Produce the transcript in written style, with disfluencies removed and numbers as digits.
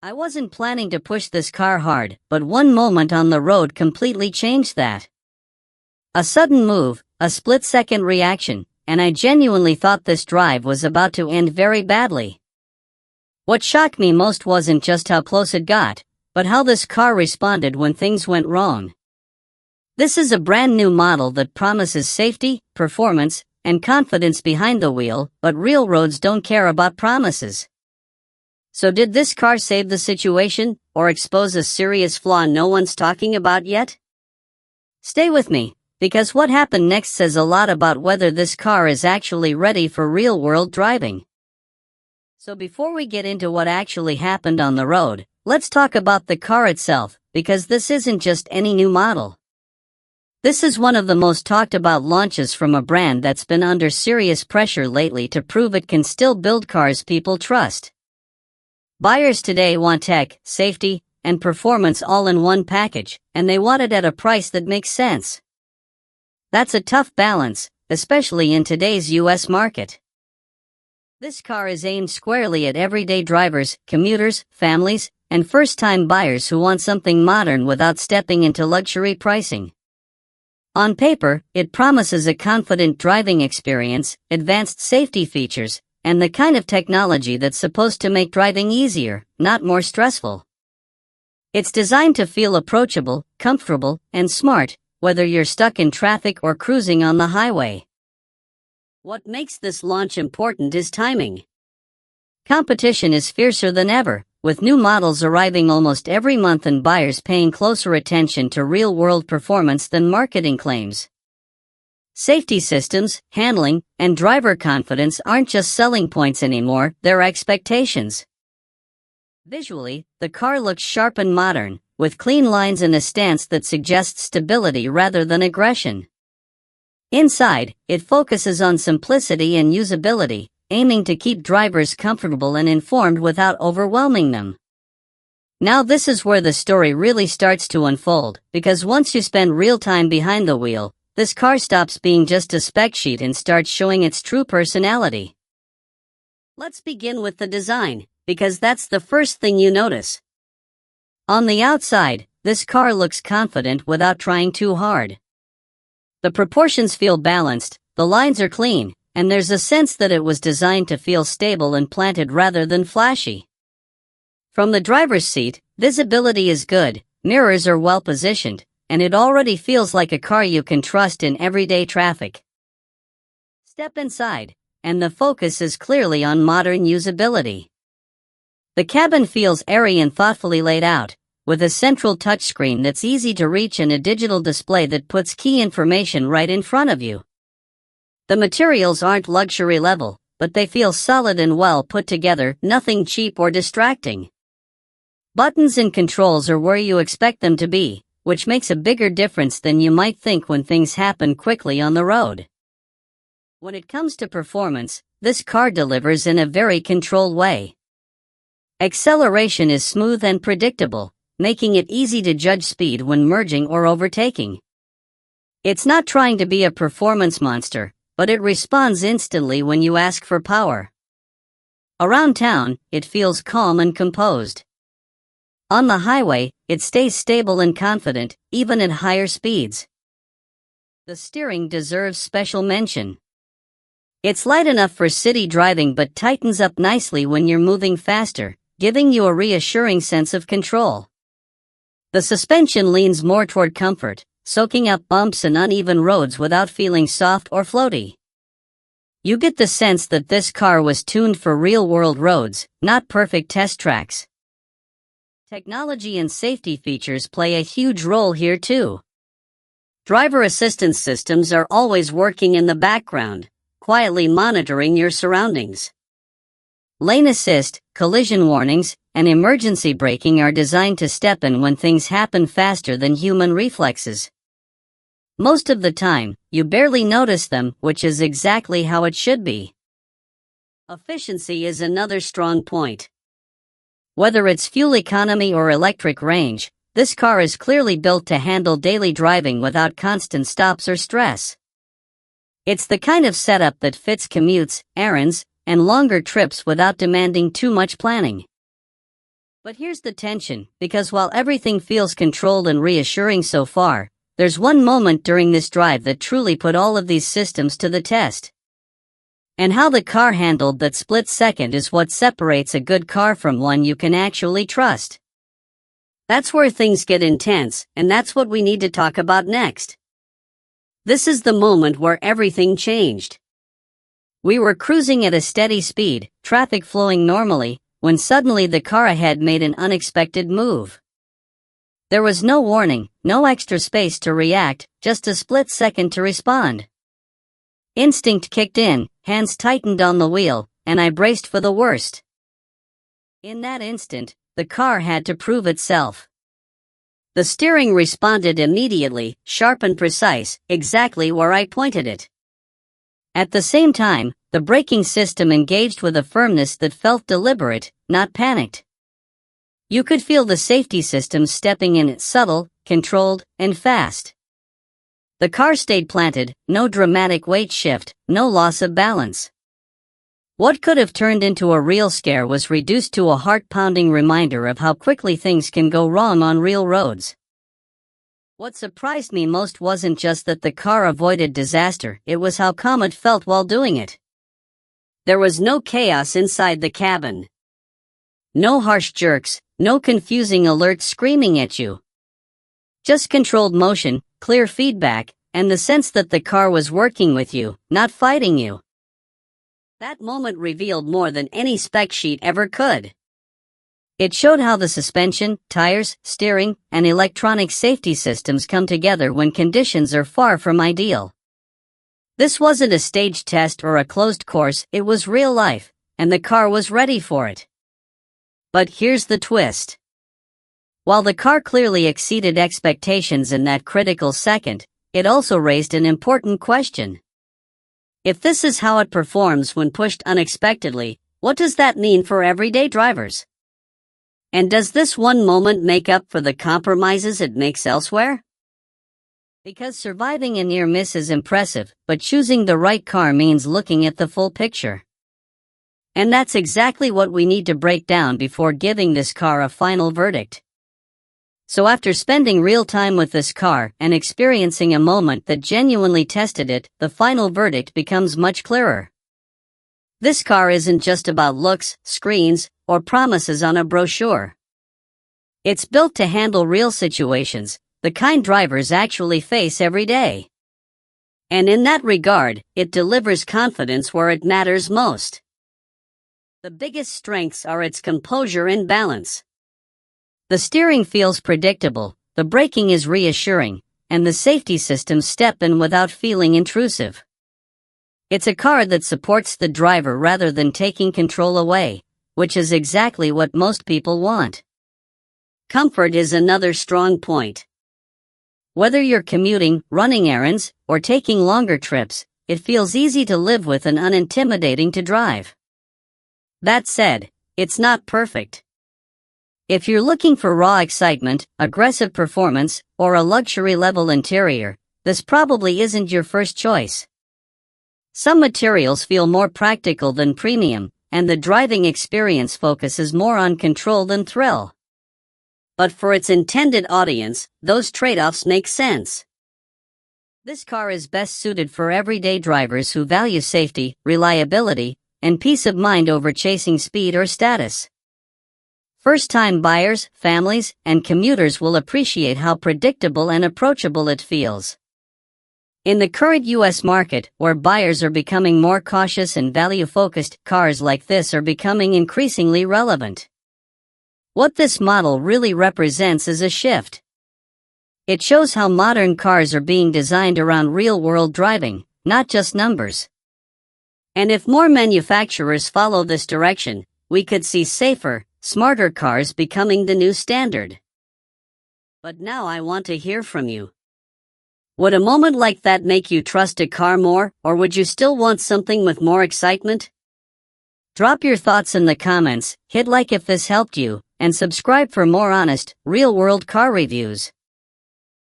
I wasn't planning to push this car hard, but one moment on the road completely changed that. A sudden move, a split-second reaction, and I genuinely thought this drive was about to end very badly. What shocked me most wasn't just how close it got, but how this car responded when things went wrong. This is a brand new model that promises safety, performance, and confidence behind the wheel, but real roads don't care about promises. So did this car save the situation, or expose a serious flaw no one's talking about yet? Stay with me, because what happened next says a lot about whether this car is actually ready for real-world driving. So before we get into what actually happened on the road, let's talk about the car itself, because this isn't just any new model. This is one of the most talked about launches from a brand that's been under serious pressure lately to prove it can still build cars people trust. Buyers today want tech, safety, and performance all in one package, and they want it at a price that makes sense. That's a tough balance, especially in today's US market. This car is aimed squarely at everyday drivers, commuters, families, and first-time buyers who want something modern without stepping into luxury pricing. On paper, it promises a confident driving experience, advanced safety features, and the kind of technology that's supposed to make driving easier, not more stressful. It's designed to feel approachable, comfortable, and smart, whether you're stuck in traffic or cruising on the highway. What makes this launch important is timing. Competition is fiercer than ever, with new models arriving almost every month and buyers paying closer attention to real-world performance than marketing claims. Safety systems, handling, and driver confidence aren't just selling points anymore, they're expectations. Visually, the car looks sharp and modern, with clean lines and a stance that suggests stability rather than aggression. Inside, it focuses on simplicity and usability, aiming to keep drivers comfortable and informed without overwhelming them. Now this is where the story really starts to unfold, because once you spend real time behind the wheel, this car stops being just a spec sheet and starts showing its true personality. Let's begin with the design, because that's the first thing you notice. On the outside, this car looks confident without trying too hard. The proportions feel balanced, the lines are clean, and there's a sense that it was designed to feel stable and planted rather than flashy. From the driver's seat, visibility is good, mirrors are well positioned, and it already feels like a car you can trust in everyday traffic. Step inside, and the focus is clearly on modern usability. The cabin feels airy and thoughtfully laid out, with a central touchscreen that's easy to reach and a digital display that puts key information right in front of you. The materials aren't luxury level, but they feel solid and well put together, nothing cheap or distracting. Buttons and controls are where you expect them to be, which makes a bigger difference than you might think when things happen quickly on the road. When it comes to performance, this car delivers in a very controlled way. Acceleration is smooth and predictable, making it easy to judge speed when merging or overtaking. It's not trying to be a performance monster, but it responds instantly when you ask for power. Around town, it feels calm and composed. On the highway, it stays stable and confident, even at higher speeds. The steering deserves special mention. It's light enough for city driving but tightens up nicely when you're moving faster, giving you a reassuring sense of control. The suspension leans more toward comfort, soaking up bumps and uneven roads without feeling soft or floaty. You get the sense that this car was tuned for real-world roads, not perfect test tracks. Technology and safety features play a huge role here too. Driver assistance systems are always working in the background, quietly monitoring your surroundings. Lane assist, collision warnings, and emergency braking are designed to step in when things happen faster than human reflexes. Most of the time, you barely notice them, which is exactly how it should be. Efficiency is another strong point. Whether it's fuel economy or electric range, this car is clearly built to handle daily driving without constant stops or stress. It's the kind of setup that fits commutes, errands, and longer trips without demanding too much planning. But here's the tension, because while everything feels controlled and reassuring so far, there's one moment during this drive that truly put all of these systems to the test. And how the car handled that split second is what separates a good car from one you can actually trust. That's where things get intense, and that's what we need to talk about next. This is the moment where everything changed. We were cruising at a steady speed, traffic flowing normally, when suddenly the car ahead made an unexpected move. There was no warning, no extra space to react, just a split second to respond. Instinct kicked in, hands tightened on the wheel, and I braced for the worst. In that instant, the car had to prove itself. The steering responded immediately, sharp and precise, exactly where I pointed it. At the same time, the braking system engaged with a firmness that felt deliberate, not panicked. You could feel the safety system stepping in, subtle, controlled, and fast. The car stayed planted, no dramatic weight shift, no loss of balance. What could have turned into a real scare was reduced to a heart-pounding reminder of how quickly things can go wrong on real roads. What surprised me most wasn't just that the car avoided disaster, it was how calm it felt while doing it. There was no chaos inside the cabin. No harsh jerks, no confusing alerts screaming at you. Just controlled motion, clear feedback, and the sense that the car was working with you, not fighting you. That moment revealed more than any spec sheet ever could. It showed how the suspension, tires, steering, and electronic safety systems come together when conditions are far from ideal. This wasn't a staged test or a closed course, it was real life, and the car was ready for it. But here's the twist. While the car clearly exceeded expectations in that critical second, it also raised an important question. If this is how it performs when pushed unexpectedly, what does that mean for everyday drivers? And does this one moment make up for the compromises it makes elsewhere? Because surviving a near miss is impressive, but choosing the right car means looking at the full picture. And that's exactly what we need to break down before giving this car a final verdict. So after spending real time with this car and experiencing a moment that genuinely tested it, the final verdict becomes much clearer. This car isn't just about looks, screens, or promises on a brochure. It's built to handle real situations, the kind drivers actually face every day. And in that regard, it delivers confidence where it matters most. The biggest strengths are its composure and balance. The steering feels predictable, the braking is reassuring, and the safety systems step in without feeling intrusive. It's a car that supports the driver rather than taking control away, which is exactly what most people want. Comfort is another strong point. Whether you're commuting, running errands, or taking longer trips, it feels easy to live with and unintimidating to drive. That said, it's not perfect. If you're looking for raw excitement, aggressive performance, or a luxury-level interior, this probably isn't your first choice. Some materials feel more practical than premium, and the driving experience focuses more on control than thrill. But for its intended audience, those trade-offs make sense. This car is best suited for everyday drivers who value safety, reliability, and peace of mind over chasing speed or status. First-time buyers, families, and commuters will appreciate how predictable and approachable it feels. In the current U.S. market, where buyers are becoming more cautious and value-focused, cars like this are becoming increasingly relevant. What this model really represents is a shift. It shows how modern cars are being designed around real-world driving, not just numbers. And if more manufacturers follow this direction, we could see safer, smarter cars becoming the new standard. But now I want to hear from you. Would a moment like that make you trust a car more, or would you still want something with more excitement? Drop your thoughts in the comments, hit like if this helped you, and subscribe for more honest, real-world car reviews.